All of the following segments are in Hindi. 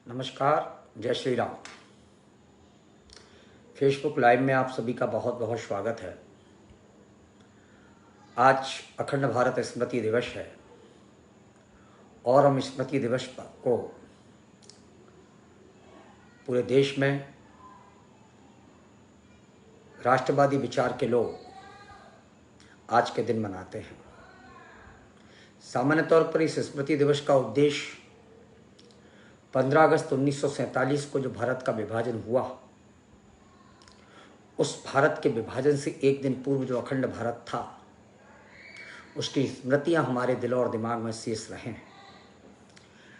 नमस्कार, जय श्री राम। फेसबुक लाइव में आप सभी का बहुत बहुत स्वागत है। आज अखंड भारत स्मृति दिवस है और हम स्मृति दिवस को पूरे देश में राष्ट्रवादी विचार के लोग आज के दिन मनाते हैं। सामान्य तौर पर इस स्मृति दिवस का उद्देश्य 15 अगस्त 1947 को जो भारत का विभाजन हुआ, उस भारत के विभाजन से एक दिन पूर्व जो अखंड भारत था, उसकी स्मृतियां हमारे दिलों और दिमाग में शेष रहें,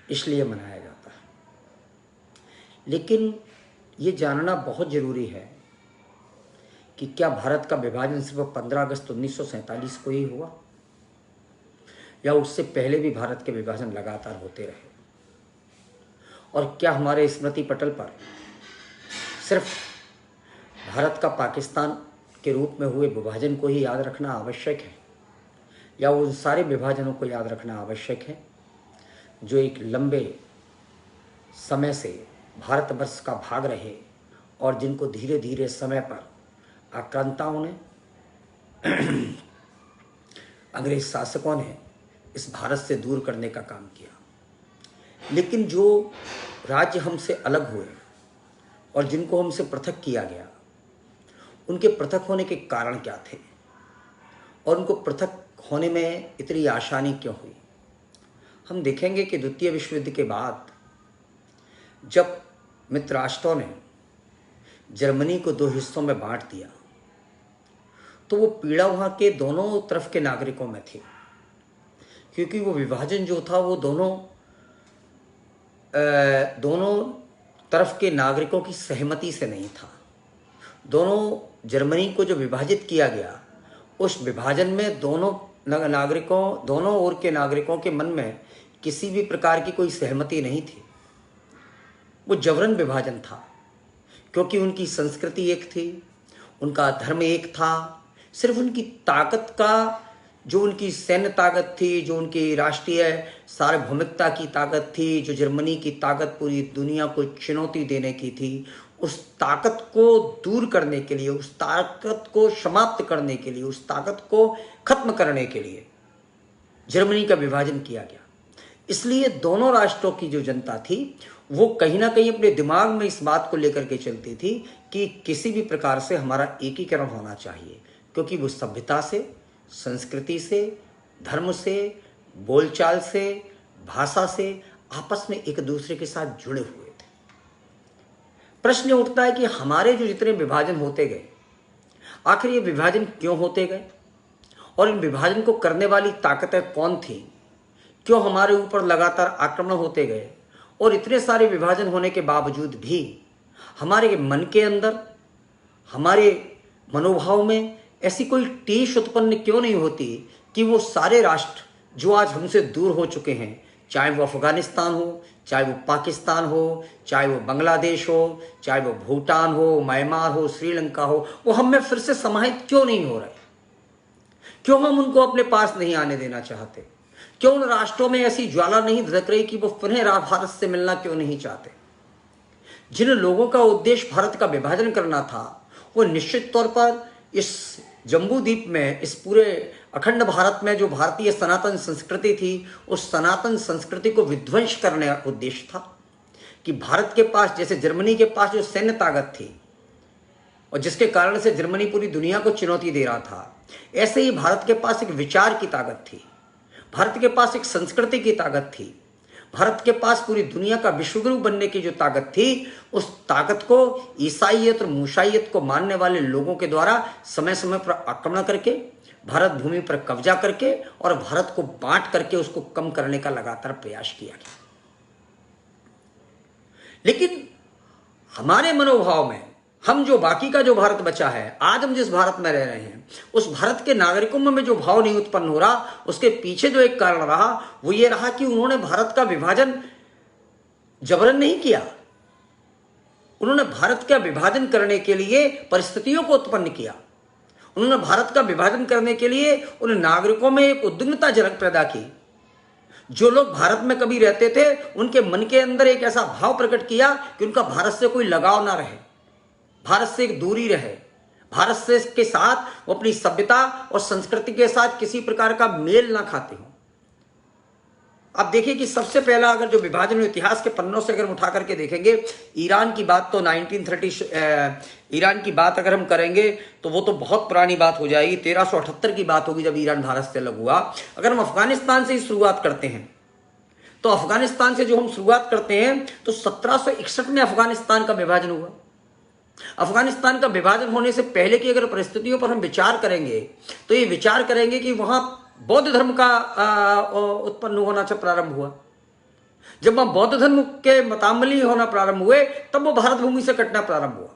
इसलिए मनाया जाता है। लेकिन ये जानना बहुत ज़रूरी है कि क्या भारत का विभाजन सिर्फ 15 अगस्त 1947 को ही हुआ या उससे पहले भी भारत के विभाजन लगातार होते रहे, और क्या हमारे स्मृति पटल पर सिर्फ भारत का पाकिस्तान के रूप में हुए विभाजन को ही याद रखना आवश्यक है या उन सारे विभाजनों को याद रखना आवश्यक है जो एक लंबे समय से भारतवर्ष का भाग रहे और जिनको धीरे धीरे समय पर आक्रांताओं ने अंग्रेज शासकों ने इस भारत से दूर करने का काम किया। लेकिन जो राज्य हमसे अलग हुए और जिनको हमसे पृथक किया गया, उनके पृथक होने के कारण क्या थे और उनको पृथक होने में इतनी आसानी क्यों हुई। हम देखेंगे कि द्वितीय विश्व युद्ध के बाद जब मित्र राष्ट्रों ने जर्मनी को दो हिस्सों में बांट दिया, तो वो पीड़ा वहाँ के दोनों तरफ के नागरिकों में थी, क्योंकि वो विभाजन जो था वो दोनों तरफ के नागरिकों की सहमति से नहीं था। दोनों जर्मनी को जो विभाजित किया गया, उस विभाजन में दोनों ओर के नागरिकों के मन में किसी भी प्रकार की कोई सहमति नहीं थी। वो जबरन विभाजन था, क्योंकि उनकी संस्कृति एक थी, उनका धर्म एक था। सिर्फ उनकी ताकत का, जो उनकी सैन्य ताकत थी, जो उनकी राष्ट्रीय सार्वभौमिकता की ताकत थी, जो जर्मनी की ताकत पूरी दुनिया को चुनौती देने की थी, उस ताकत को दूर करने के लिए, उस ताकत को समाप्त करने के लिए, उस ताकत को खत्म करने के लिए जर्मनी का विभाजन किया गया। इसलिए दोनों राष्ट्रों की जो जनता थी वो कहीं ना कहीं अपने दिमाग में इस बात को लेकर के चलती थी कि किसी भी प्रकार से हमारा एकीकरण होना चाहिए, क्योंकि वो सभ्यता से, संस्कृति से, धर्म से, बोलचाल से, भाषा से आपस में एक दूसरे के साथ जुड़े हुए थे। प्रश्न उठता है कि हमारे जो जितने विभाजन होते गए, आखिर ये विभाजन क्यों होते गए और इन विभाजन को करने वाली ताकतें कौन थी? क्यों हमारे ऊपर लगातार आक्रमण होते गए और इतने सारे विभाजन होने के बावजूद भी हमारे मन के अंदर, हमारे मनोभाव में ऐसी कोई टीस उत्पन्न क्यों नहीं होती कि वो सारे राष्ट्र जो आज हमसे दूर हो चुके हैं, चाहे वो अफगानिस्तान हो, चाहे वो पाकिस्तान हो, चाहे वो बांग्लादेश हो, चाहे वो भूटान हो, म्यांमार हो, श्रीलंका हो, वो हम में फिर से समाहित क्यों नहीं हो रहे? क्यों हम उनको अपने पास नहीं आने देना चाहते? क्यों उन राष्ट्रों में ऐसी ज्वाला नहीं धधक रही कि वो पुनः भारत से मिलना क्यों नहीं चाहते? जिन लोगों का उद्देश्य भारत का विभाजन करना था, वो निश्चित तौर पर इस जम्बू द्वीप में, इस पूरे अखंड भारत में जो भारतीय सनातन संस्कृति थी, उस सनातन संस्कृति को विध्वंस करने का उद्देश्य था कि भारत के पास, जैसे जर्मनी के पास जो सैन्य ताकत थी और जिसके कारण से जर्मनी पूरी दुनिया को चुनौती दे रहा था, ऐसे ही भारत के पास एक विचार की ताकत थी, भारत के पास एक संस्कृति की ताकत थी, भारत के पास पूरी दुनिया का विश्वगुरु बनने की जो ताकत थी, उस ताकत को ईसाईयत और मूसाईयत को मानने वाले लोगों के द्वारा समय समय पर आक्रमण करके, भारत भूमि पर कब्जा करके और भारत को बांट करके उसको कम करने का लगातार प्रयास किया गया। लेकिन हमारे मनोभाव में, हम जो बाकी का जो भारत बचा है, आज हम जिस भारत में रह रहे हैं, उस भारत के नागरिकों में जो भाव नहीं उत्पन्न हो रहा, उसके पीछे जो एक कारण रहा वो ये रहा कि उन्होंने भारत का विभाजन जबरन नहीं किया। उन्होंने भारत का विभाजन करने के लिए परिस्थितियों को उत्पन्न किया। उन्होंने भारत का विभाजन करने के लिए उन नागरिकों में एक उद्विग्नता जनक पैदा की जो लोग भारत में कभी रहते थे उनके मन के अंदर एक ऐसा भाव प्रकट किया कि उनका भारत से कोई लगाव ना रहे, भारत से एक दूरी रहे, भारत से के साथ वो अपनी सभ्यता और संस्कृति के साथ किसी प्रकार का मेल ना खाते हो। अब देखिए कि सबसे पहला अगर जो विभाजन इतिहास के पन्नों से अगर हम उठा करके देखेंगे, ईरान की बात तो 1930 ईरान की बात अगर हम करेंगे तो वो तो बहुत पुरानी बात हो जाएगी, 1378 की बात होगी जब ईरान भारत से अलग हुआ। अगर हम अफगानिस्तान से ही शुरुआत करते हैं तो अफगानिस्तान से जो हम शुरुआत करते हैं तो 1761 में अफगानिस्तान का विभाजन हुआ। अफगानिस्तान का विभाजन होने से पहले की अगर परिस्थितियों पर हम विचार करेंगे तो ये विचार करेंगे कि वहां बौद्ध धर्म का उत्पन्न होना से प्रारंभ हुआ। जब वहां बौद्ध धर्म के मतामली होना प्रारंभ हुए तब वो भारत भूमि से कटना प्रारंभ हुआ।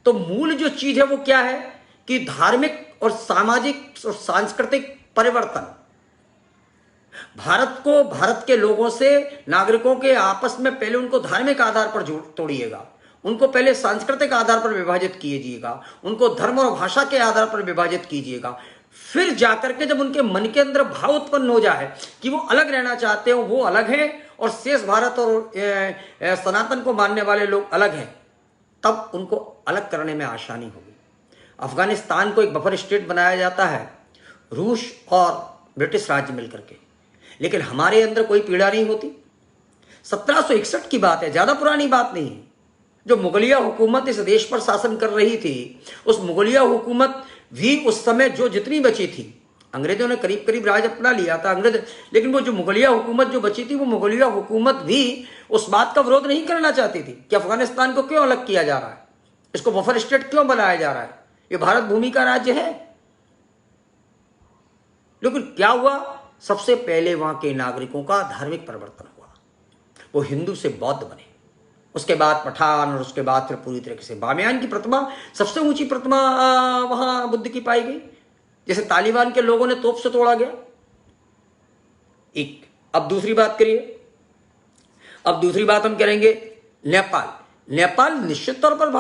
तो मूल जो चीज है वो क्या है कि धार्मिक और सामाजिक और सांस्कृतिक परिवर्तन, भारत को, भारत के लोगों से, नागरिकों के आपस में पहले उनको धार्मिक आधार पर तोड़िएगा, उनको पहले सांस्कृतिक आधार पर विभाजित कीजिएगा, उनको धर्म और भाषा के आधार पर विभाजित कीजिएगा, फिर जाकर के जब उनके मन के अंदर भाव उत्पन्न हो जाए कि वो अलग रहना चाहते हो, वो अलग हैं और शेष भारत और सनातन को मानने वाले लोग अलग हैं, तब उनको अलग करने में आसानी होगी। अफगानिस्तान को एक बफर स्टेट बनाया जाता है रूस और ब्रिटिश राज्य मिलकर के, लेकिन हमारे अंदर कोई पीड़ा नहीं होती। 1761 की बात है, ज्यादा पुरानी बात नहीं है। जो मुगलिया हुकूमत इस देश पर शासन कर रही थी, उस मुगलिया हुकूमत भी उस समय जो जितनी बची थी, अंग्रेजों ने करीब करीब राज अपना लिया था अंग्रेज, लेकिन वो जो मुगलिया हुकूमत जो बची थी, वो मुगलिया हुकूमत भी उस बात का विरोध नहीं करना चाहती थी कि अफगानिस्तान को क्यों अलग किया जा रहा है, इसको बफर स्टेट क्यों बनाया जा रहा है, ये भारत भूमि का राज्य है। लेकिन क्या हुआ, सबसे पहले वहां के नागरिकों का धार्मिक परिवर्तन हुआ, वो हिंदू से बौद्ध बने, उसके बाद पठान और उसके बाद फिर पूरी तरीके से बामियान की प्रतिमा, सबसे ऊंची प्रतिमा वहां बुद्ध की पाई गई, जैसे तालिबान के लोगों ने तोप से तोड़ा गया। एक अब दूसरी बात करिए, अब दूसरी बात हम करेंगे नेपाल। नेपाल निश्चित तौर पर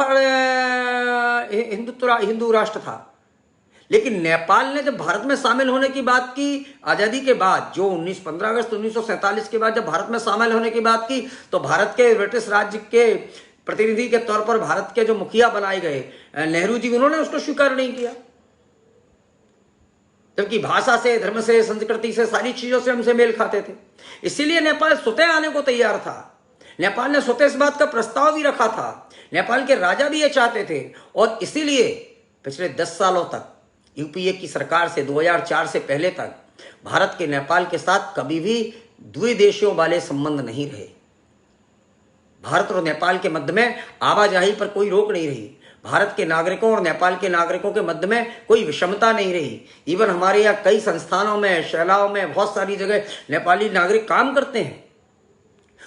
हिंदू राष्ट्र था, लेकिन नेपाल ने जब भारत में शामिल होने की बात की आजादी के बाद, जो 15 अगस्त 1947 के बाद जब भारत में शामिल होने की बात की, तो भारत के ब्रिटिश राज्य के प्रतिनिधि के तौर पर भारत के जो मुखिया बनाए गए नेहरू जी, उन्होंने उसको स्वीकार नहीं किया, जबकि भाषा से, धर्म से, संस्कृति से, सारी चीजों से हमसे मेल खाते थे। इसीलिए नेपाल स्वतः आने को तैयार था, नेपाल ने स्वतः इस बात का प्रस्ताव भी रखा था, नेपाल के राजा भी ये चाहते थे, और इसीलिए पिछले 10 सालों तक यूपीए की सरकार से 2004 से पहले तक भारत के नेपाल के साथ कभी भी द्विदेशियों वाले संबंध नहीं रहे। भारत और नेपाल के मध्य में आवाजाही पर कोई रोक नहीं रही, भारत के नागरिकों और नेपाल के नागरिकों के मध्य में कोई विषमता नहीं रही। इवन हमारे यहाँ कई संस्थानों में, शैलाओं में, बहुत सारी जगह नेपाली नागरिक काम करते हैं,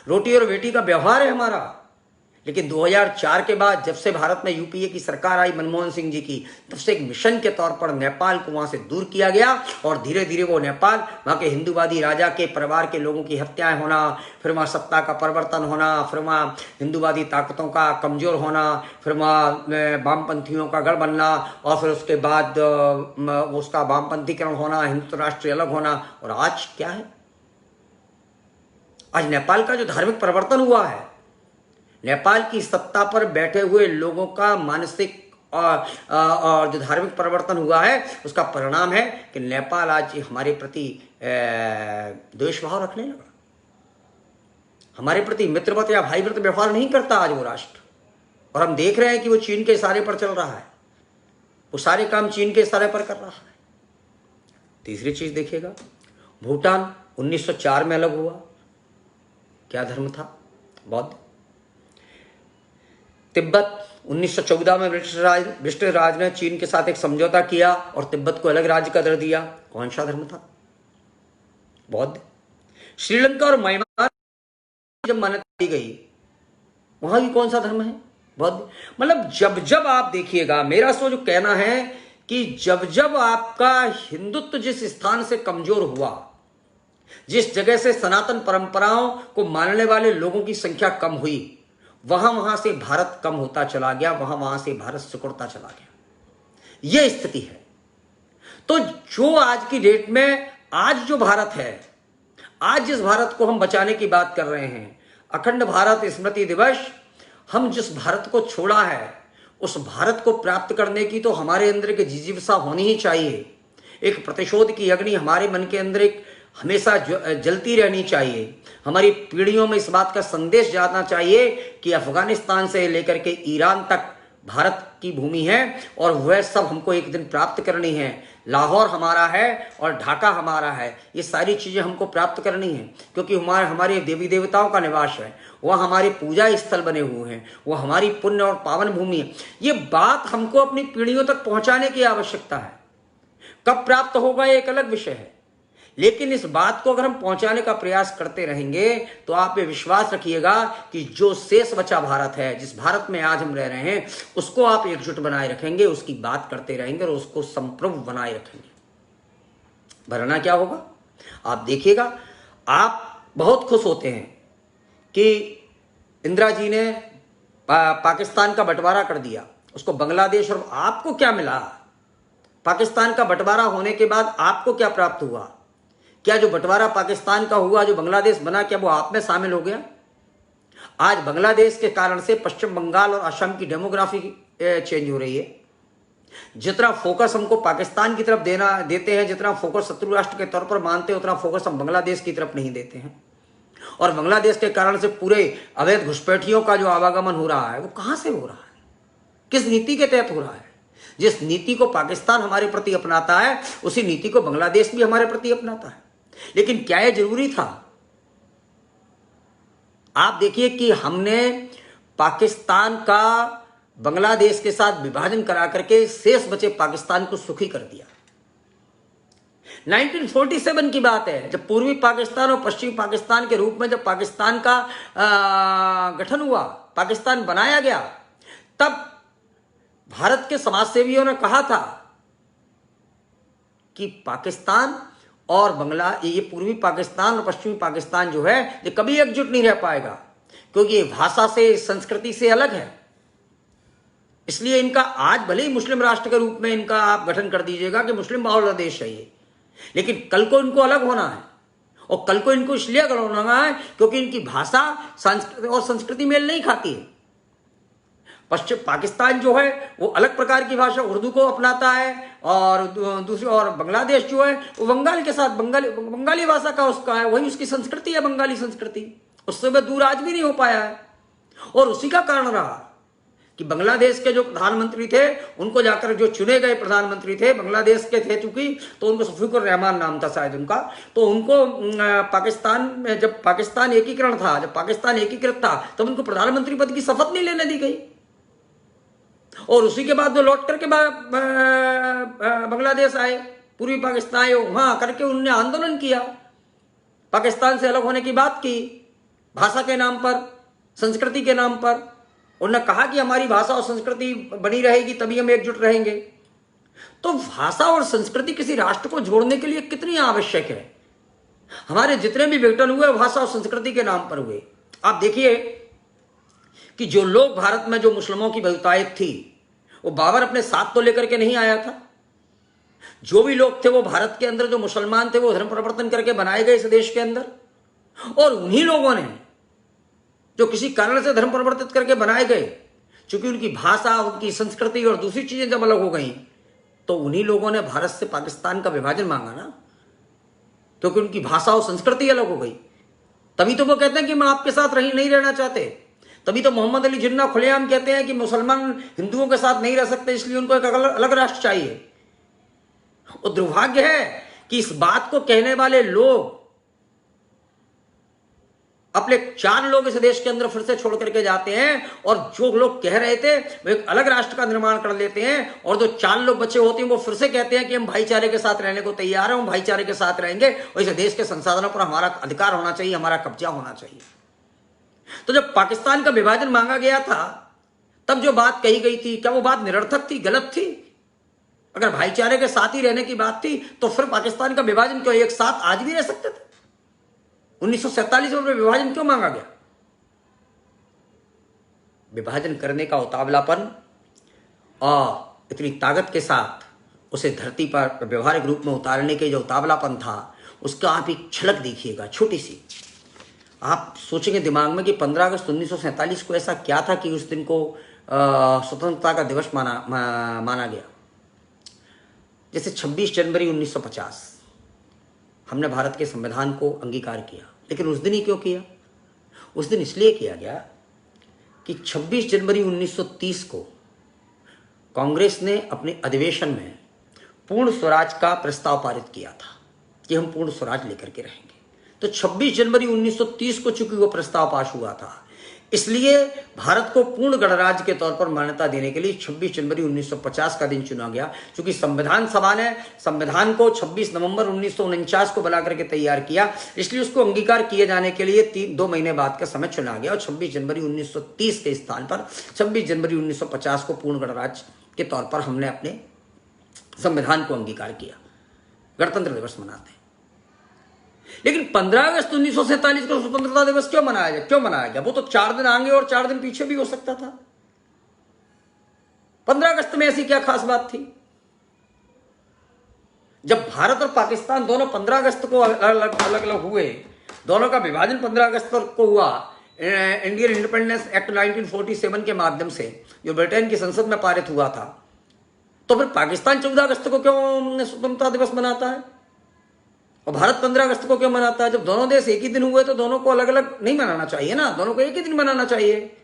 रोटी और बेटी का व्यवहार है हमारा। लेकिन 2004 के बाद जब से भारत में यूपीए की सरकार आई मनमोहन सिंह जी की, तब से एक मिशन के तौर पर नेपाल को वहां से दूर किया गया, और धीरे धीरे वो नेपाल, वहां के हिंदूवादी राजा के परिवार के लोगों की हत्याएं होना, फिर वहां सत्ता का परिवर्तन होना, फिर वहां हिंदूवादी ताकतों का कमजोर होना, फिर वहां वामपंथियों का गढ़ बनना, और फिर उसके बाद उसका वामपंथीकरण होना, हिंदुत्व राष्ट्र अलग होना। और आज क्या है, आज नेपाल का जो धार्मिक परिवर्तन हुआ है, नेपाल की सत्ता पर बैठे हुए लोगों का मानसिक और जो धार्मिक परिवर्तन हुआ है, उसका परिणाम है कि नेपाल आज हमारे प्रति द्वेष भाव रखने लगा, हमारे प्रति मित्रवत या भाईवृत व्यवहार नहीं करता आज वो राष्ट्र। और हम देख रहे हैं कि वो चीन के इशारे पर चल रहा है, वो सारे काम चीन के इशारे पर कर रहा है। तीसरी चीज देखिएगा, भूटान 1904 में अलग हुआ, क्या धर्म था, बौद्ध। तिब्बत 1914 में ब्रिटिश राज ने चीन के साथ एक समझौता किया और तिब्बत को अलग राज्य का दर्जा दिया, कौन सा धर्म था, बौद्ध। श्रीलंका और म्यांमार जब मान्यता दी गई, वहां भी कौन सा धर्म है, बौद्ध। मतलब जब जब आप देखिएगा, मेरा सोच कहना है कि जब जब आपका हिंदुत्व जिस स्थान से कमजोर हुआ, जिस जगह से सनातन परंपराओं को मानने वाले लोगों की संख्या कम हुई, वहां से भारत कम होता चला गया, वहां से भारत सिकुड़ता चला गया। यह स्थिति है। तो जो आज की डेट में, आज जो भारत है आज जिस भारत को हम बचाने की बात कर रहे हैं, अखंड भारत स्मृति दिवस, हम जिस भारत को छोड़ा है उस भारत को प्राप्त करने की तो हमारे अंदर की जिज्ञासा होनी ही चाहिए। एक प्रतिशोध की अग्नि हमारे मन के अंदर एक हमेशा जलती रहनी चाहिए। हमारी पीढ़ियों में इस बात का संदेश जाना चाहिए कि अफगानिस्तान से लेकर के ईरान तक भारत की भूमि है और वह सब हमको एक दिन प्राप्त करनी है। लाहौर हमारा है और ढाका हमारा है, ये सारी चीज़ें हमको प्राप्त करनी है, क्योंकि हमारे देवी देवताओं का निवास है, वह हमारे पूजा स्थल बने हुए हैं, वो हमारी पुण्य और पावन भूमि है। ये बात हमको अपनी पीढ़ियों तक पहुंचाने की आवश्यकता है। कब प्राप्त होगा ये एक अलग विषय है, लेकिन इस बात को अगर हम पहुंचाने का प्रयास करते रहेंगे तो आप ये विश्वास रखिएगा कि जो शेष बचा भारत है, जिस भारत में आज हम रह रहे हैं, उसको आप एकजुट बनाए रखेंगे, उसकी बात करते रहेंगे और उसको संप्रभु बनाए रखेंगे। वरना क्या होगा आप देखिएगा। आप बहुत खुश होते हैं कि इंदिरा जी ने पाकिस्तान का बंटवारा कर दिया, उसको बांग्लादेश, और आपको क्या मिला? पाकिस्तान का बंटवारा होने के बाद आपको क्या प्राप्त हुआ? क्या जो बंटवारा पाकिस्तान का हुआ, जो बांग्लादेश बना, क्या वो आप में शामिल हो गया? आज बांग्लादेश के कारण से पश्चिम बंगाल और असम की डेमोग्राफी चेंज हो रही है। जितना फोकस हमको पाकिस्तान की तरफ देते हैं, जितना फोकस शत्रु राष्ट्र के तौर पर मानते हैं, उतना फोकस हम बांग्लादेश की तरफ नहीं देते हैं। और बांग्लादेश के कारण से पूरे अवैध घुसपैठियों का जो आवागमन हो रहा है, वो कहां से हो रहा है, किस नीति के तहत हो रहा है? जिस नीति को पाकिस्तान हमारे प्रति अपनाता है, उसी नीति को बांग्लादेश भी हमारे प्रति अपनाता है। लेकिन क्या यह जरूरी था? आप देखिए कि हमने पाकिस्तान का बांग्लादेश के साथ विभाजन करा करके शेष बचे पाकिस्तान को सुखी कर दिया। 1947 की बात है, जब पूर्वी पाकिस्तान और पश्चिमी पाकिस्तान के रूप में जब पाकिस्तान का गठन हुआ, पाकिस्तान बनाया गया, तब भारत के समाजसेवियों ने कहा था कि पाकिस्तान और ये पूर्वी पाकिस्तान और पश्चिमी पाकिस्तान जो है, ये कभी एकजुट नहीं रह पाएगा, क्योंकि ये भाषा से, संस्कृति से अलग है। इसलिए इनका आज भले ही मुस्लिम राष्ट्र के रूप में इनका आप गठन कर दीजिएगा कि मुस्लिम बहुल देश है ये, लेकिन कल को इनको अलग होना है। और कल को इनको इसलिए अलग होना है क्योंकि इनकी भाषा और संस्कृति मेल नहीं खाती है। पश्चिम पाकिस्तान जो है वो अलग प्रकार की भाषा उर्दू को अपनाता है, और दूसरी और बांग्लादेश जो है वो बंगाल के साथ बंगाली भाषा का उसका है, वही उसकी संस्कृति है, बंगाली संस्कृति। उससे वह दूर आज भी नहीं हो पाया है। और उसी का कारण रहा कि बांग्लादेश के जो प्रधानमंत्री थे, उनको जाकर जो चुने गए प्रधानमंत्री थे बांग्लादेश के थे, चूंकि तो उनको शफीकुर रहमान नाम था शायद उनका, तो उनको पाकिस्तान में जब पाकिस्तान एकीकरण था, जब पाकिस्तान एकीकृत था, तब उनको प्रधानमंत्री पद की शपथ नहीं लेने दी गई। और उसी के बाद वो लौट करके बांग्लादेश आए, पूर्वी पाकिस्तान आए, वहां करके उन्होंने आंदोलन किया, पाकिस्तान से अलग होने की बात की, भाषा के नाम पर, संस्कृति के नाम पर। उन्होंने कहा कि हमारी भाषा और संस्कृति बनी रहेगी तभी हम एकजुट रहेंगे। तो भाषा और संस्कृति किसी राष्ट्र को जोड़ने के लिए कितनी आवश्यक है। हमारे जितने भी विघटन हुए भाषा और संस्कृति के नाम पर हुए। आप देखिए कि जो लोग भारत में, जो मुस्लिमों की बहुतायत थी, वो बाबर अपने साथ तो लेकर के नहीं आया था। जो भी लोग थे वो भारत के अंदर, जो मुसलमान थे, वो धर्म परिवर्तन करके बनाए गए इस देश के अंदर। और उन्हीं लोगों ने जो किसी कारण से धर्म परिवर्तित करके बनाए गए, चूंकि उनकी भाषा, उनकी संस्कृति और दूसरी चीजें जब अलग हो गई, तो उन्हीं लोगों ने भारत से पाकिस्तान का विभाजन मांगा ना, क्योंकि उनकी भाषा और संस्कृति अलग हो गई। तभी तो वो कहते हैं कि मैं आपके साथ नहीं रहना चाहते। तभी तो मोहम्मद अली जिन्ना खुलेआम कहते हैं कि मुसलमान हिंदुओं के साथ नहीं रह सकते, इसलिए उनको एक अलग राष्ट्र चाहिए। और दुर्भाग्य है कि इस बात को कहने वाले लोग, अपने 4 लोग इस देश के अंदर फिर से छोड़ करके जाते हैं, और जो लोग कह रहे थे वो एक अलग राष्ट्र का निर्माण कर लेते हैं, और जो 4 लोग बचे होते हैं वो फिर से कहते हैं कि हम भाईचारे के साथ रहने को तैयार हैं, हम भाईचारे के साथ रहेंगे, और इस देश के संसाधनों पर हमारा अधिकार होना चाहिए, हमारा कब्जा होना चाहिए। तो जब पाकिस्तान का विभाजन मांगा गया था, तब जो बात कही गई थी, क्या वो बात निरर्थक थी, गलत थी? अगर भाईचारे के साथ ही रहने की बात थी, तो फिर पाकिस्तान का विभाजन क्यों, एक साथ आज भी रह सकते थे? 1947 में विभाजन क्यों मांगा गया? विभाजन करने का उतावलापन और इतनी ताकत के साथ उसे धरती पर व्यवहारिक रूप में उतारने के जो उतावलापन था, उसका आप एक झलक देखिएगा छोटी सी। आप सोचेंगे दिमाग में कि 15 अगस्त 1947 को ऐसा क्या था कि उस दिन को स्वतंत्रता का दिवस माना गया। जैसे 26 जनवरी 1950 हमने भारत के संविधान को अंगीकार किया, लेकिन उस दिन ही क्यों किया? उस दिन इसलिए किया गया कि 26 जनवरी 1930 को कांग्रेस ने अपने अधिवेशन में पूर्ण स्वराज का प्रस्ताव पारित किया था कि हम पूर्ण स्वराज लेकर के रहेंगे। तो 26 जनवरी 1930 को चूंकि वो प्रस्ताव पास हुआ था, इसलिए भारत को पूर्ण गणराज्य के तौर पर मान्यता देने के लिए 26 जनवरी 1950 का दिन चुना गया। क्योंकि संविधान सभा ने संविधान को 26 नवंबर 1949 को बना करके तैयार किया, इसलिए उसको अंगीकार किए जाने के लिए 2 महीने बाद का समय चुना गया और 26 जनवरी 1930 के स्थान पर 26 जनवरी 1950 को पूर्ण गणराज्य के तौर पर हमने अपने संविधान को अंगीकार किया, गणतंत्र दिवस मनाते हैं। लेकिन 15 अगस्त 1947 को स्वतंत्रता दिवस क्यों मनाया गया? वो तो 4 दिन आगे और 4 दिन पीछे भी हो सकता था। 15 अगस्त में ऐसी क्या खास बात थी? जब भारत और पाकिस्तान दोनों 15 अगस्त को अलग अलग हुए, दोनों का विभाजन 15 अगस्त को हुआ, इंडियन इंडिपेंडेंस एक्ट 1947 के माध्यम से, जो ब्रिटेन की संसद में पारित हुआ था, तो फिर पाकिस्तान 14 अगस्त को क्यों स्वतंत्रता दिवस मनाता है और भारत 15 अगस्त को क्यों मनाता है? जब दोनों देश एक ही दिन हुए तो दोनों को अलग अलग नहीं मनाना चाहिए ना, दोनों को एक ही दिन मनाना चाहिए।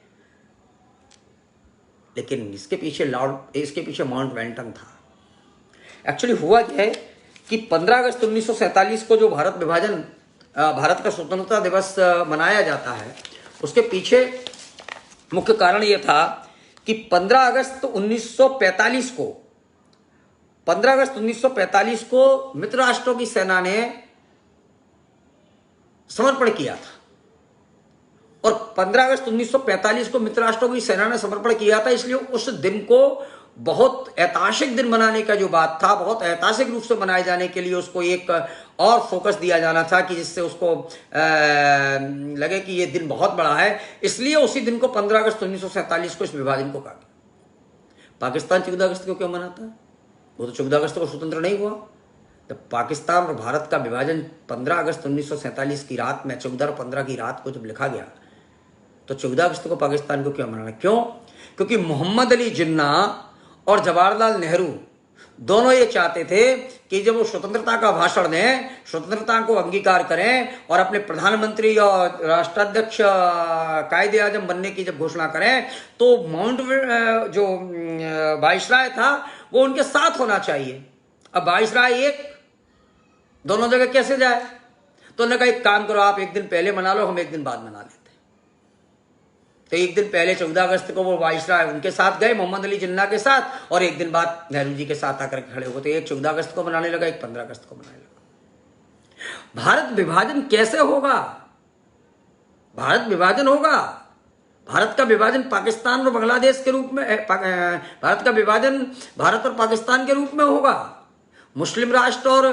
लेकिन इसके पीछे माउंटबेटन था। एक्चुअली हुआ क्या है कि 15 अगस्त 1947 को जो भारत का स्वतंत्रता दिवस मनाया जाता है, उसके पीछे मुख्य कारण यह था कि 15 अगस्त 1945 को मित्र राष्ट्रों की सेना ने समर्पण किया था और 15 अगस्त 1945 को मित्र राष्ट्रों की सेना ने समर्पण किया था, इसलिए उस दिन को बहुत ऐतिहासिक दिन मनाने का जो बात था, बहुत ऐतिहासिक रूप से मनाए जाने के लिए उसको एक और फोकस दिया जाना था कि जिससे उसको लगे कि ये दिन बहुत बड़ा है। इसलिए उसी दिन को 15 अगस्त 1947 को इस विभाजन को कहा। पाकिस्तान 14 अगस्त को क्यों मनाता है? वो तो 14 अगस्त को स्वतंत्र नहीं हुआ। जब पाकिस्तान और भारत का विभाजन 15 अगस्त 1947 की रात में, 14 और 15 की रात को जब लिखा गया, तो 14 अगस्त को पाकिस्तान को क्यों मनाना? क्यों? क्योंकि मोहम्मद अली जिन्ना और जवाहरलाल नेहरू दोनों ये चाहते थे कि जब वो स्वतंत्रता का भाषण दें, स्वतंत्रता को अंगीकार करें और अपने प्रधानमंत्री और राष्ट्राध्यक्ष कायदे आजम बनने की जब घोषणा करें, तो जो वाइसराय था वो उनके साथ होना चाहिए। अब वाइसराय एक दोनों जगह कैसे जाए? तो उन्होंने कहा एक काम करो, आप एक दिन पहले मना लो, हम एक दिन बाद मना लेते। तो एक दिन पहले 14 अगस्त को वो वाइसराय उनके साथ गए, मोहम्मद अली जिन्ना के साथ, और एक दिन बाद नेहरू जी के साथ आकर खड़े हो गए। तो एक 14 अगस्त को मनाने लगा, एक 15 अगस्त को मनाने लगा। भारत विभाजन कैसे होगा? भारत विभाजन होगा, भारत का विभाजन पाकिस्तान और बांग्लादेश के रूप में, भारत का विभाजन भारत और पाकिस्तान के रूप में होगा। मुस्लिम राष्ट्र और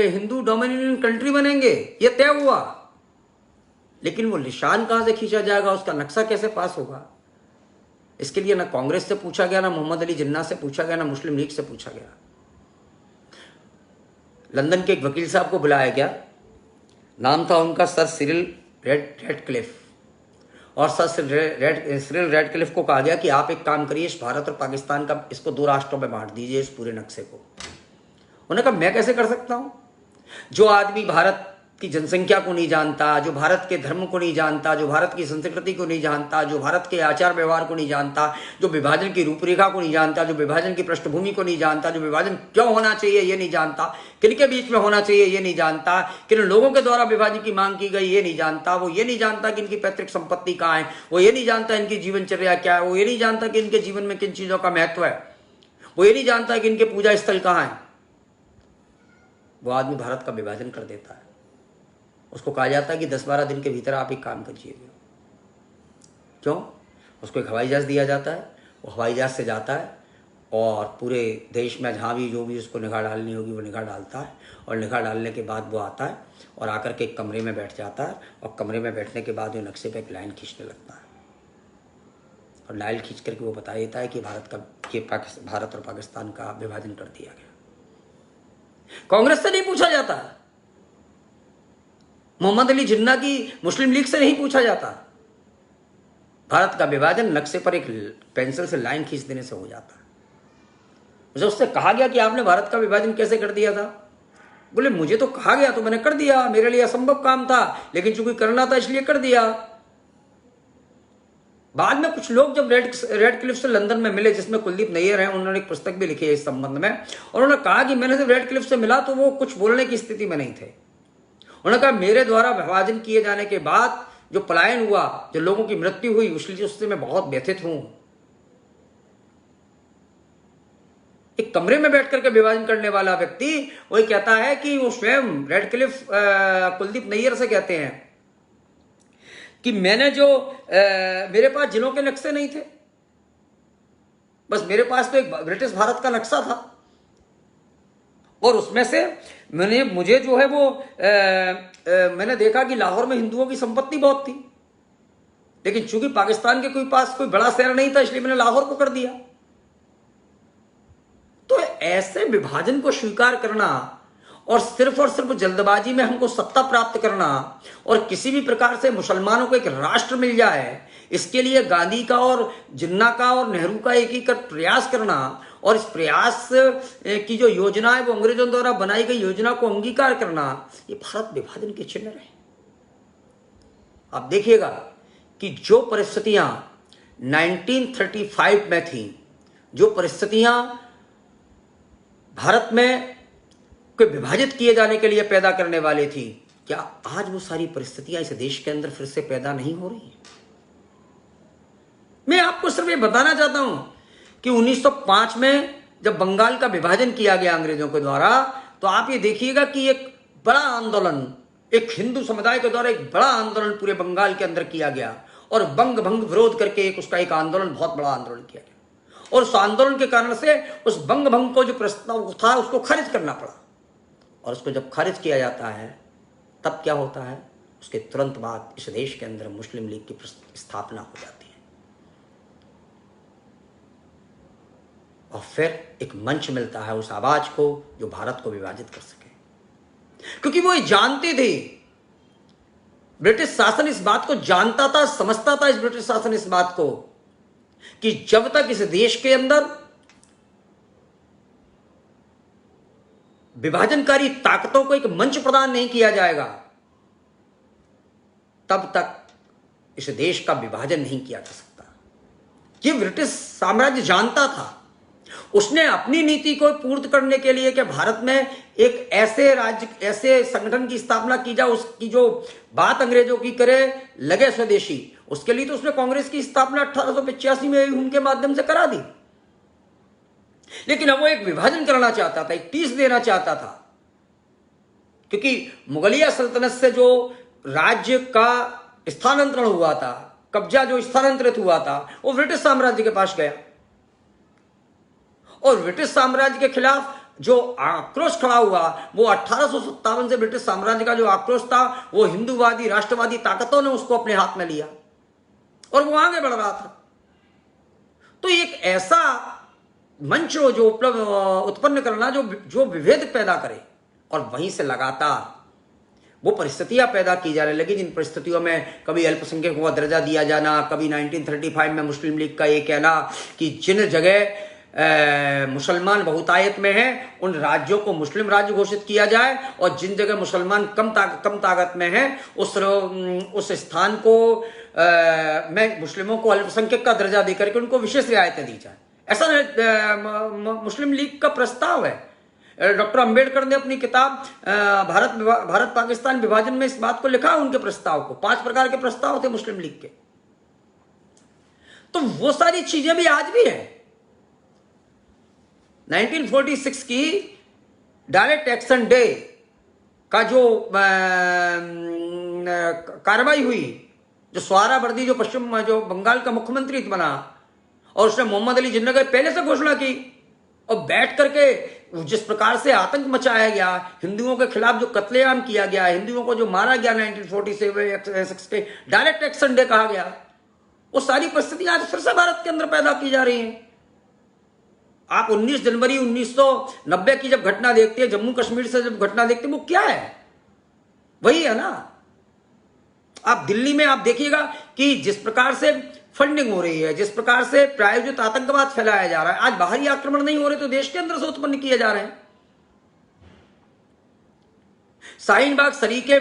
हिंदू डोमिनियन कंट्री बनेंगे, ये तय हुआ। लेकिन वो निशान कहां से खींचा जाएगा, उसका नक्शा कैसे पास होगा? इसके लिए ना कांग्रेस से पूछा गया, ना मोहम्मद अली जिन्ना से पूछा गया, ना मुस्लिम लीग से पूछा गया। लंदन के एक वकील साहब को बुलाया गया, नाम था उनका सर सिरिल रेडक्लिफ, और सर सिरिल रेडक्लिफ को कहा गया कि आप एक काम करिए, इस भारत और पाकिस्तान का, इसको 2 राष्ट्रों में बांट दीजिए, इस पूरे नक्शे को। उन्होंने कहा मैं कैसे कर सकता हूं? जो आदमी भारत की जनसंख्या को नहीं जानता, जो भारत के धर्म को नहीं जानता, जो भारत की संस्कृति को नहीं जानता, जो भारत के आचार व्यवहार को नहीं जानता, जो विभाजन की रूपरेखा को नहीं जानता, जो विभाजन की पृष्ठभूमि को नहीं जानता, जो विभाजन क्यों होना चाहिए ये नहीं जानता, किनके बीच में होना चाहिए ये नहीं जानता, किन लोगों के द्वारा विभाजन की मांग की गई ये नहीं जानता, वो ये नहीं जानता कि इनकी पैतृक संपत्ति कहाँ है, वो ये नहीं जानता इनकी जीवनचर्या क्या है, वो ये नहीं जानता कि इनके जीवन में किन चीजों का महत्व है, वो ये नहीं जानता कि इनके पूजा स्थल कहाँ है, वो आदमी भारत का विभाजन कर देता है। उसको कहा जाता है कि 10-12 दिन के भीतर आप एक काम करिएगा। क्यों? उसको एक हवाई जहाज दिया जाता है, वो हवाई जहाज से जाता है और पूरे देश में जहाँ भी जो भी उसको निगाह डालनी होगी वो निगाह डालता है, और निगाह डालने के बाद वो आता है और आकर के एक कमरे में बैठ जाता है, और कमरे में बैठने के बाद वो नक्शे पे एक लाइन खींचने लगता है, और लाइन खींच करके वो बता देता है कि भारत और पाकिस्तान का विभाजन कर दिया गया। कांग्रेस से नहीं पूछा जाता, मोहम्मद अली जिन्ना की मुस्लिम लीग से नहीं पूछा जाता। भारत का विभाजन नक्शे पर एक पेंसिल से लाइन खींच देने से हो जाता। मुझे उससे कहा गया कि आपने भारत का विभाजन कैसे कर दिया था? बोले मुझे तो कहा गया तो मैंने कर दिया, मेरे लिए असंभव काम था, लेकिन चूंकि करना था इसलिए कर दिया। बाद में कुछ लोग जब रेड क्लिफ से लंदन में मिले, जिसमें कुलदीप नैयर हैं, उन्होंने एक पुस्तक भी लिखी है इस संबंध में, और उन्होंने कहा कि मैंने जब रेड क्लिफ से मिला तो वो कुछ बोलने की स्थिति में नहीं थे। उन्होंने कहा मेरे द्वारा विभाजन किए जाने के बाद जो पलायन हुआ, जो लोगों की मृत्यु हुई, उससे मैं बहुत व्यथित हूं। एक कमरे में बैठ करके विभाजन करने वाला व्यक्ति वही कहता है कि वो स्वयं रेड क्लिफ कुलदीप नैयर से कहते हैं कि मैंने जो मेरे पास जिलों के नक्शे नहीं थे, बस मेरे पास तो एक ब्रिटिश भारत का नक्शा था, और उसमें से मुझे जो है वो मैंने देखा कि लाहौर में हिंदुओं की संपत्ति बहुत थी, लेकिन चूंकि पाकिस्तान के पास कोई बड़ा शहर नहीं था, इसलिए मैंने लाहौर को कर दिया। तो ऐसे विभाजन को स्वीकार करना और सिर्फ जल्दबाजी में हमको सत्ता प्राप्त करना और किसी भी प्रकार से मुसलमानों को एक राष्ट्र मिल जाए, इसके लिए गांधी का और जिन्ना का और नेहरू का एकीकृत प्रयास करना, और इस प्रयास की जो योजना है वो अंग्रेजों द्वारा बनाई गई योजना को अंगीकार करना, ये भारत विभाजन के चिन्ह है। आप देखिएगा कि जो परिस्थितियां 1935 में थी, जो परिस्थितियां भारत में को विभाजित किए जाने के लिए पैदा करने वाले थी, क्या आज वो सारी परिस्थितियां इस देश के अंदर फिर से पैदा नहीं हो रही हैं? मैं आपको सिर्फ ये बताना चाहता हूं कि 1905 में जब बंगाल का विभाजन किया गया अंग्रेजों के द्वारा, तो आप ये देखिएगा कि एक बड़ा आंदोलन, एक हिंदू समुदाय के द्वारा एक बड़ा आंदोलन पूरे बंगाल के अंदर किया गया, और बंग भंग विरोध करके उसका एक आंदोलन, बहुत बड़ा आंदोलन किया गया, और उस आंदोलन के कारण से उस बंग भंग को जो प्रस्ताव था उसको खारिज करना पड़ा। और उसको जब खारिज किया जाता है तब क्या होता है? उसके तुरंत बाद इस देश के अंदर मुस्लिम लीग की स्थापना हो जाती है, और फिर एक मंच मिलता है उस आवाज को जो भारत को विभाजित कर सके। क्योंकि वो ये जानते थे, ब्रिटिश शासन इस बात को जानता था, समझता था इस ब्रिटिश शासन इस बात को कि जब तक इस देश के अंदर विभाजनकारी ताकतों को एक मंच प्रदान नहीं किया जाएगा, तब तक इस देश का विभाजन नहीं किया जा सकता। ये ब्रिटिश साम्राज्य जानता था। उसने अपनी नीति को पूर्ण करने के लिए कि भारत में एक ऐसे राज्य, ऐसे संगठन की स्थापना की जाए, उसकी जो बात अंग्रेजों की करे लगे स्वदेशी, उसके लिए तो उसने कांग्रेस की स्थापना 1885 में उनके माध्यम से करा दी। लेकिन अब वो एक विभाजन करना चाहता था, एक पीस देना चाहता था, क्योंकि मुगलिया सल्तनत से जो राज्य का स्थानांतरण हुआ था, कब्जा जो स्थानांतरित हुआ था, वो ब्रिटिश साम्राज्य के पास गया, और ब्रिटिश साम्राज्य के खिलाफ जो आक्रोश खड़ा हुआ, वो 1857 से ब्रिटिश साम्राज्य का जो आक्रोश था, वो हिंदूवादी राष्ट्रवादी ताकतों ने उसको अपने हाथ में लिया और वो आगे बढ़ रहा था। तो एक ऐसा मंच जो उत्पन्न करना जो विभेद पैदा करे, और वहीं से लगातार वो परिस्थितियां पैदा की जाने लगी, जिन परिस्थितियों में कभी अल्पसंख्यकों का दर्जा दिया जाना, कभी 1935 में मुस्लिम लीग का ये कहना कि जिन जगह मुसलमान बहुतायत में हैं उन राज्यों को मुस्लिम राज्य घोषित किया जाए, और जिन जगह मुसलमान कम ताकत में हैं उस स्थान को में मुस्लिमों को अल्पसंख्यक का दर्जा देकर के उनको विशेष रियायतें दी जाए। ऐसा मुस्लिम लीग का प्रस्ताव है। डॉक्टर अंबेडकर ने अपनी किताब भारत पाकिस्तान विभाजन में इस बात को लिखा, उनके प्रस्ताव को। 5 प्रकार के प्रस्ताव थे मुस्लिम लीग के। तो वो सारी चीजें भी आज भी हैं। 1946 की डायरेक्ट एक्शन डे का जो कार्रवाई हुई, जो सोहरावर्दी जो जो बंगाल का मुख्यमंत्री बना, और उसने मोहम्मद अली जिन्ना की पहले से घोषणा की, और बैठ करके जिस प्रकार से आतंक मचाया गया, हिंदुओं के खिलाफ जो कत्लेआम किया गया, हिंदुओं को जो मारा गया 1946 के डायरेक्ट एक्शन डे कहा गया, वो सारी परिस्थितियां आज फिर से भारत के अंदर पैदा की जा रही हैं। आप 19 जनवरी 1990 की जब घटना देखते हैं, जम्मू कश्मीर से जब घटना देखते हैं, वो क्या है? वही है ना, आप दिल्ली में आप देखिएगा कि जिस प्रकार से फंडिंग हो रही है, जिस प्रकार से प्रायोजित आतंकवाद फैलाया जा रहा है, आज बाहरी आक्रमण नहीं हो रहे तो देश के अंदर से उत्पन्न किए जा रहे हैं। शाहीन बाग सरीके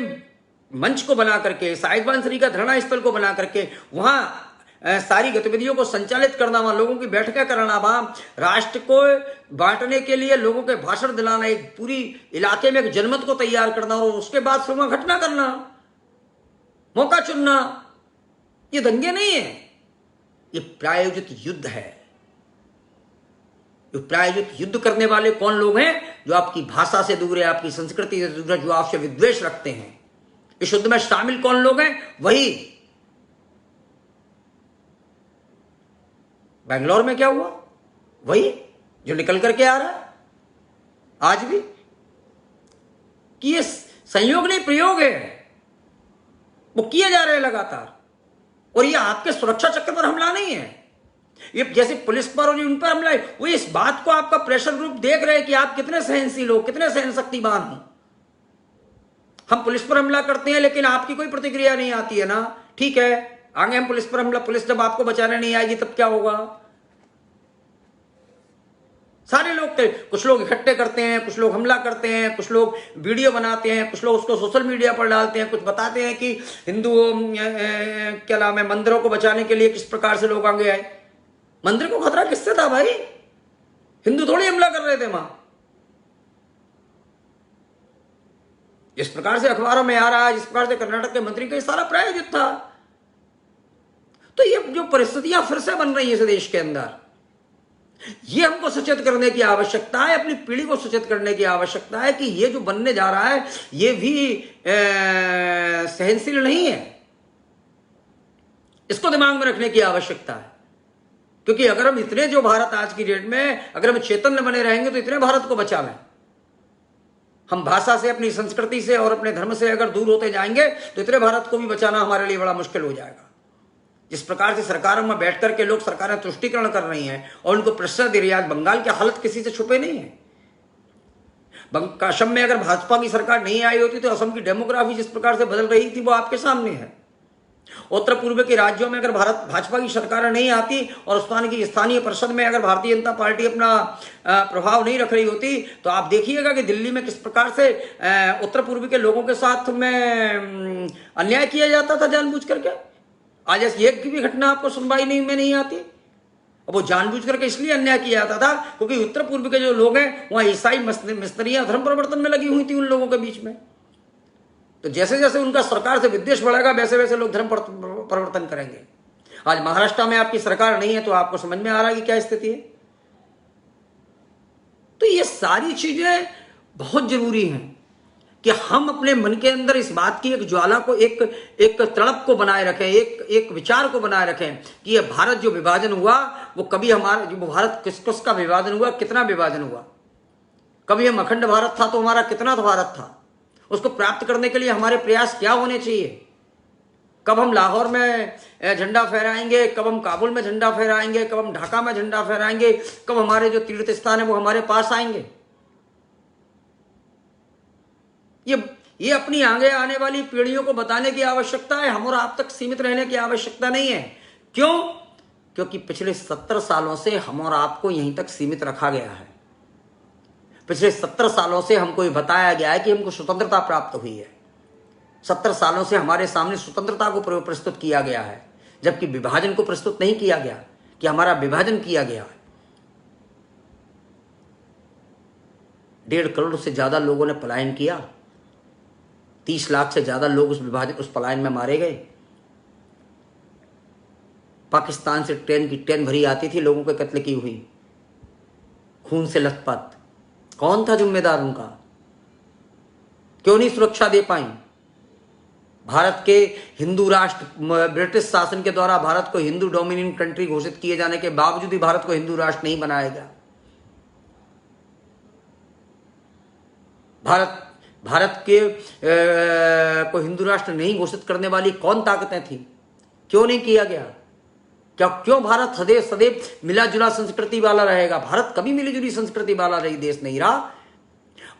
मंच को बना करके, शाहीन बाग सरीका धरना स्थल को बना करके वहां सारी गतिविधियों को संचालित करना, वहां लोगों की बैठकें कराना, वहां राष्ट्र को बांटने के लिए लोगों के भाषण दिलाना, एक पूरी इलाके में एक जनमत को तैयार करना और उसके बाद फिर वहां घटना करना, मौका चुनना, ये दंगे नहीं है, ये प्रायोजित युद्ध है। ये प्रायोजित युद्ध करने वाले कौन लोग हैं? जो आपकी भाषा से दूर है, आपकी संस्कृति से दूर है, जो आपसे विद्वेष रखते हैं। इस युद्ध में शामिल कौन लोग हैं? वही बेंगलोर में क्या हुआ, वही जो निकल करके आ रहा है आज भी, कि ये संयोग नहीं प्रयोग है, वो किए जा रहे हैं लगातार। और ये आपके सुरक्षा चक्र पर हमला नहीं है, ये जैसे पुलिस पर और उन पर हमला है, वो इस बात को आपका प्रेशर ग्रुप देख रहे हैं कि आप कितने सहनशील हो, कितने सहन शक्तिमान हो। हम पुलिस पर हमला करते हैं लेकिन आपकी कोई प्रतिक्रिया नहीं आती है ना, ठीक है आगे हम पुलिस पर हमला, पुलिस जब आपको बचाने नहीं आएगी तब क्या होगा? सारे लोग, कुछ लोग इकट्ठे करते हैं, कुछ लोग हमला करते हैं, कुछ लोग वीडियो बनाते हैं, कुछ लोग उसको सोशल मीडिया पर डालते हैं, कुछ बताते हैं कि हिंदू क्या नाम है, मंदिरों को बचाने के लिए किस प्रकार से लोग आगे आए। मंदिर को खतरा किससे था भाई? हिंदू थोड़ी हमला कर रहे थे वहां। जिस प्रकार से अखबारों में आ रहा है, जिस प्रकार से कर्नाटक के मंत्री का सारा प्रायोजित था। तो ये जो परिस्थितियां फिर से बन रही है इस देश के अंदर, ये हमको सचेत करने की आवश्यकता है, अपनी पीढ़ी को सचेत करने की आवश्यकता है कि ये जो बनने जा रहा है ये भी सहनशील नहीं है। इसको दिमाग में रखने की आवश्यकता है, क्योंकि अगर हम इतने जो भारत आज की डेट में अगर हम चेतन बने रहेंगे तो इतने भारत को बचावें। हम भाषा से, अपनी संस्कृति से और अपने धर्म से अगर दूर होते जाएंगे तो इतने भारत को भी बचाना हमारे लिए बड़ा मुश्किल हो जाएगा। जिस प्रकार से सरकारों में बैठ करके लोग सरकारें तुष्टीकरण कर रही हैं और उनको प्रेशर दे रही है, आज बंगाल की हालत किसी से छुपे नहीं है। असम में अगर भाजपा की सरकार नहीं आई होती तो असम की डेमोग्राफी जिस प्रकार से बदल रही थी वो आपके सामने है। उत्तर पूर्व के राज्यों में अगर भाजपा की सरकार नहीं आती और उस्तान की स्थानीय परिषद में अगर भारतीय जनता पार्टी अपना प्रभाव नहीं रख रही होती तो आप देखिएगा कि दिल्ली में किस प्रकार से उत्तर पूर्व के लोगों के साथ में अन्याय किया जाता था जानबूझ करके। आज एक की भी घटना आपको सुनवाई में नहीं आती। अब वो जानबूझ करके इसलिए अन्याय किया जाता था क्योंकि उत्तर पूर्व के जो लोग हैं वहां ईसाई मिस्त्रियां धर्म परिवर्तन में लगी हुई थी उन लोगों के बीच में। तो जैसे जैसे उनका सरकार से विद्वेष बढ़ेगा वैसे वैसे लोग धर्म परिवर्तन करेंगे। आज महाराष्ट्र में आपकी सरकार नहीं है तो आपको समझ में आ रहा है कि क्या स्थिति है। तो ये सारी चीजें बहुत जरूरी हैं कि हम अपने मन के अंदर इस बात की एक ज्वाला को, एक तड़प को बनाए रखें, एक विचार को बनाए रखें कि ये भारत जो विभाजन हुआ वो कभी हमारा, जो भारत किस का विभाजन हुआ, कितना विभाजन हुआ, कभी हम अखंड भारत था तो हमारा कितना भारत था, उसको प्राप्त करने के लिए हमारे प्रयास क्या होने चाहिए। कब हम लाहौर में झंडा फहराएंगे, कब हम काबुल में झंडा फहराएंगे, कब हम ढाका में झंडा फहराएंगे, कब हमारे जो तीर्थ स्थान है वो हमारे पास आएंगे। ये अपनी आगे आने वाली पीढ़ियों को बताने की आवश्यकता है, हम और आप तक सीमित रहने की आवश्यकता नहीं है। क्यों? क्योंकि पिछले 70 सालों से हम और आपको यहीं तक सीमित रखा गया है। पिछले 70 सालों से हमको ये बताया गया है कि हमको स्वतंत्रता प्राप्त हुई है। 70 सालों से हमारे सामने स्वतंत्रता को प्रस्तुत किया गया है, जबकि विभाजन को प्रस्तुत नहीं किया गया कि हमारा विभाजन किया गया है। 1.5 करोड़ से ज्यादा लोगों ने पलायन किया, 30 लाख से ज्यादा लोग उस पलायन में मारे गए। पाकिस्तान से ट्रेन भरी आती थी, लोगों के कत्ल की हुई, खून से लथपथ। कौन था जिम्मेदार उनका? क्यों नहीं सुरक्षा दे पाई? भारत के हिंदू राष्ट्र, ब्रिटिश शासन के द्वारा भारत को हिंदू डोमिनियन कंट्री घोषित किए जाने के बावजूद भी भारत को हिंदू राष्ट्र नहीं बनाया गया। भारत के को हिंदू राष्ट्र नहीं घोषित करने वाली कौन ताकतें थी? क्यों नहीं किया गया? क्यों भारत सदैव मिला जुला संस्कृति वाला रहेगा? भारत कभी मिली जुली संस्कृति वाला देश नहीं रहा।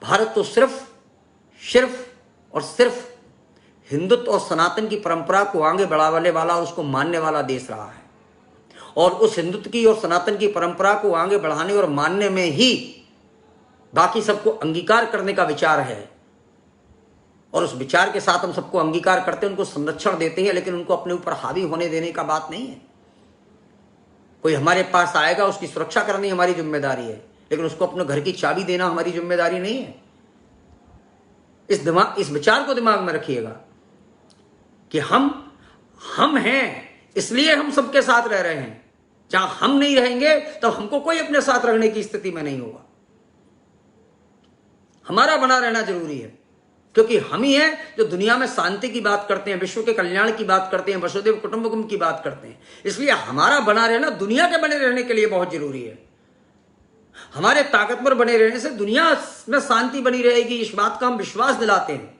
भारत तो सिर्फ और सिर्फ हिंदुत्व और सनातन की परंपरा को आगे बढ़ाने वाला और उसको मानने वाला देश रहा है। और उस हिंदुत्व की और सनातन की परंपरा को आगे बढ़ाने और मानने में ही बाकी सबको अंगीकार करने का विचार है। और उस विचार के साथ हम सबको अंगीकार करते हैं, उनको संरक्षण देते हैं, लेकिन उनको अपने ऊपर हावी होने देने का बात नहीं है। कोई हमारे पास आएगा, उसकी सुरक्षा करनी हमारी जिम्मेदारी है, लेकिन उसको अपने घर की चाबी देना हमारी जिम्मेदारी नहीं है। इस विचार को दिमाग में रखिएगा कि हम हैं, इसलिए हम सबके साथ रह रहे हैं। जहां हम नहीं रहेंगे तो हमको कोई अपने साथ रहने की स्थिति में नहीं होगा। हमारा बना रहना जरूरी है, क्योंकि हम ही हैं जो दुनिया में शांति की बात करते हैं, विश्व के कल्याण की बात करते हैं, वसुधैव कुटुंबकम की बात करते हैं। इसलिए हमारा बना रहना दुनिया के बने रहने के लिए बहुत जरूरी है। हमारे ताकतवर बने रहने से दुनिया में शांति बनी रहेगी, इस बात का हम विश्वास दिलाते हैं।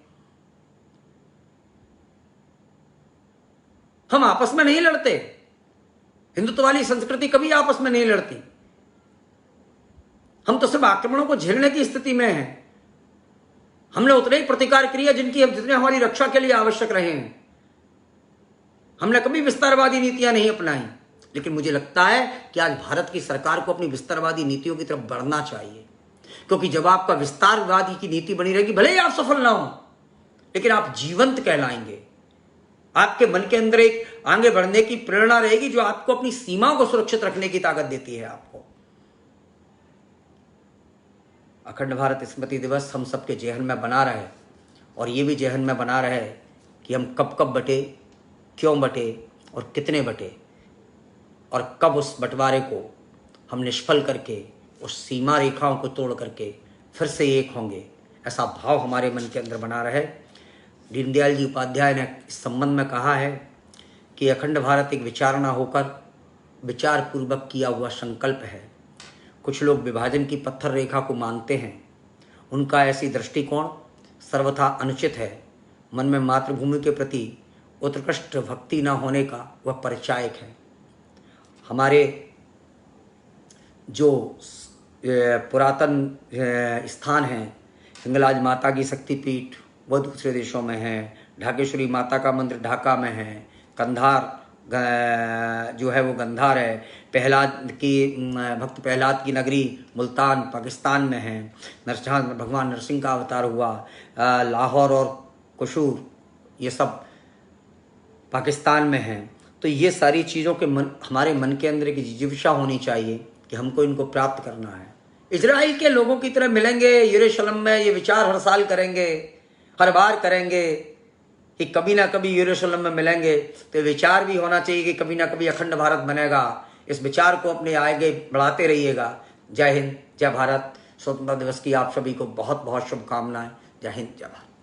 हम आपस में नहीं लड़ते, हिंदुत्व वाली संस्कृति कभी आपस में नहीं लड़ती। हम तो सिर्फ आक्रमणों को झेलने की स्थिति में हैं। हमने उतने ही प्रतिकार किया जितने हमारी रक्षा के लिए आवश्यक रहे हैं। हमने कभी विस्तारवादी नीतियां नहीं अपनाई, लेकिन मुझे लगता है कि आज भारत की सरकार को अपनी विस्तारवादी नीतियों की तरफ बढ़ना चाहिए, क्योंकि जब आपका विस्तारवादी की नीति बनी रहेगी, भले ही आप सफल ना हो, लेकिन आप जीवंत कहलाएंगे। आपके मन के अंदर एक आगे बढ़ने की प्रेरणा रहेगी जो आपको अपनी सीमाओं को सुरक्षित रखने की ताकत देती है। आपको अखंड भारत स्मृति दिवस हम सबके जहन में बना रहे, और ये भी जहन में बना रहे कि हम कब कब बटे, क्यों बटे और कितने बटे, और कब उस बंटवारे को हम निष्फल करके, उस सीमा रेखाओं को तोड़ करके फिर से एक होंगे, ऐसा भाव हमारे मन के अंदर बना रहे। दीनदयाल जी उपाध्याय ने इस संबंध में कहा है कि अखंड भारत एक विचार न होकर विचार पूर्वक किया हुआ संकल्प है। कुछ लोग विभाजन की पत्थर रेखा को मानते हैं, उनका ऐसी दृष्टिकोण सर्वथा अनुचित है। मन में मातृभूमि के प्रति उत्कृष्ट भक्ति न होने का वह परिचायक है। हमारे जो पुरातन स्थान हैं, हिंगलाज माता की शक्तिपीठ, वह दूसरे देशों में है। ढाकेश्वरी माता का मंदिर ढाका में है। कंधार जो है वो गंधार है। प्रहलाद की भक्त प्रहलाद की नगरी मुल्तान पाकिस्तान में है। जहाँ भगवान नरसिंह का अवतार हुआ, लाहौर और कुशूर, ये सब पाकिस्तान में है। तो ये सारी चीज़ों के हमारे मन के अंदर एक जिज्ञासा होनी चाहिए कि हमको इनको प्राप्त करना है। इजराइल के लोगों की तरह मिलेंगे यरूशलेम में, ये विचार हर साल करेंगे, हर बार करेंगे कि कभी ना कभी यरूशलेम में मिलेंगे। तो विचार भी होना चाहिए कि कभी ना कभी अखंड भारत बनेगा। इस विचार को अपने आगे बढ़ाते रहिएगा। जय हिंद, जय भारत। स्वतंत्रता दिवस की आप सभी को बहुत बहुत शुभकामनाएं। जय हिंद, जय भारत।